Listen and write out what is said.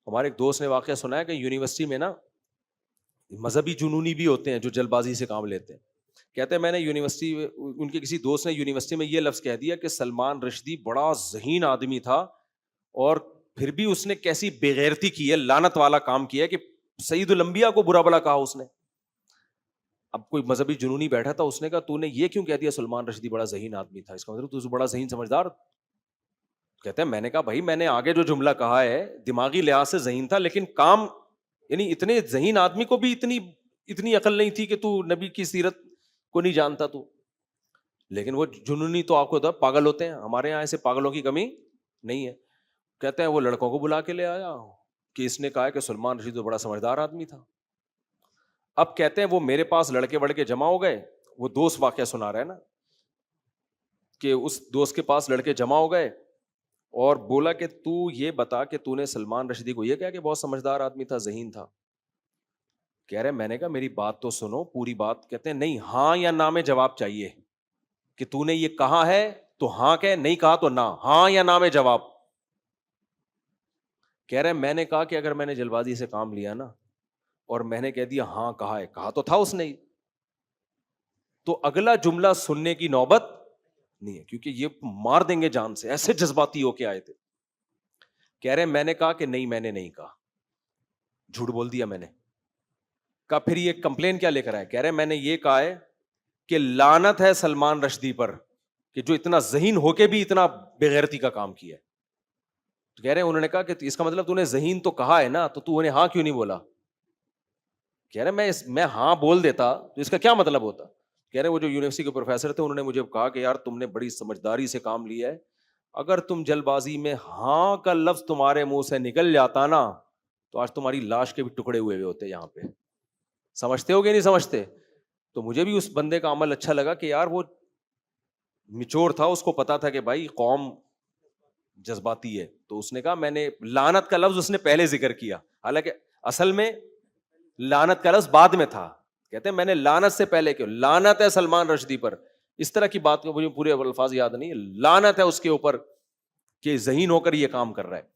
ہمارے ایک دوست نے واقعہ سنا ہے کہ یونیورسٹی میں نا مذہبی جنونی بھی ہوتے ہیں جو جلد بازی سے کام لیتے ہیں. کہتے ہیں میں نے یونیورسٹی، ان کے کسی دوست نے یونیورسٹی میں یہ لفظ کہہ دیا کہ سلمان رشدی بڑا ذہین آدمی تھا، اور پھر بھی اس نے کیسی بےغیرتی کی ہے، لعنت والا کام کیا ہے کہ سید الانبیاء کو برا بلا کہا اس نے. اب کوئی مذہبی جنونی بیٹھا تھا، اس نے کہا تو نے یہ کیوں کہہ دیا سلمان رشدی بڑا ذہین آدمی تھا، اس کا مطلب تو بڑا ذہین سمجھدار. کہتے ہیں میں نے کہا بھائی میں نے آگے جو جملہ کہا ہے دماغی لحاظ سے ذہین تھا، لیکن کام یعنی اتنے ذہین آدمی کو بھی اتنی عقل نہیں تھی کہ تو نبی کی سیرت کو نہیں جانتا تو. لیکن وہ جنونی تو آپ کو پتا پاگل ہوتے ہیں، ہمارے یہاں ایسے پاگلوں کی کمی نہیں ہے. کہتے ہیں وہ لڑکوں کو بلا کے لے آیا کہ اس نے کہا کہ سلمان رشدی تو بڑا سمجھدار آدمی تھا. اب کہتے ہیں وہ میرے پاس لڑکے وڑکے جمع ہو گئے، وہ دوست واقعہ سنا رہا ہے نا کہ اس دوست کے پاس لڑکے جمع ہو گئے اور بولا کہ تو یہ بتا کہ تو نے سلمان رشدی کو یہ کہا کہ بہت سمجھدار آدمی تھا، ذہین تھا. کہہ رہے میں نے کہا میری بات تو سنو پوری بات. کہتے ہیں نہیں، ہاں یا نہ میں جواب چاہیے کہ تو نے یہ کہا ہے تو ہاں کہ نہیں کہا تو نہ، ہاں یا نہ میں جواب. کہہ رہے میں نے کہا کہ اگر میں نے جلد بازی سے کام لیا نا اور میں نے کہہ دیا ہاں کہا ہے، کہا تو تھا اس نے، تو اگلا جملہ سننے کی نوبت نہیں ہے کیونکہ یہ مار دیں گے جان سے، ایسے جذباتی ہو کے آئے تھے. کہہ رہے میں نے کہا کہ نہیں میں نے نہیں کہا، جھوٹ بول دیا میں نے. کہا پھر یہ کمپلین کیا لے کر آئے؟ کہہ رہے میں نے یہ کہا ہے کہ لعنت ہے سلمان رشدی پر کہ جو اتنا ذہین ہو کے بھی اتنا بےغیرتی کا کام کیا ہے. تو کہہ رہے انہوں نے کہا کہ اس کا مطلب تو نے ذہین تو کہا ہے نا، تو انہیں ہاں کیوں نہیں بولا؟ کہہ رہے میں ہاں بول دیتا تو اس کا کیا مطلب ہوتا؟ کہہ رہے وہ جو یونیورسٹی کے پروفیسر تھے انہوں نے مجھے کہا کہ یار تم نے بڑی سمجھداری سے کام لیا ہے، اگر تم جلد بازی میں ہاں کا لفظ تمہارے منہ سے نکل جاتا نا تو آج تمہاری لاش کے بھی ٹکڑے ہوئے ہوتے یہاں پہ. سمجھتے ہو گے نہیں سمجھتے؟ تو مجھے بھی اس بندے کا عمل اچھا لگا کہ یار وہ میچور تھا، اس کو پتا تھا کہ بھائی قوم جذباتی ہے. تو اس نے کہا میں نے لعنت کا لفظ اس نے پہلے ذکر کیا، حالانکہ اصل میں لعنت کا لفظ بعد میں تھا. کہتے ہیں میں نے لعنت سے پہلے کیوں، لعنت ہے سلمان رشدی پر، اس طرح کی بات کو مجھے پورے الفاظ یاد نہیں، لعنت ہے اس کے اوپر کہ ذہین ہو کر یہ کام کر رہا ہے.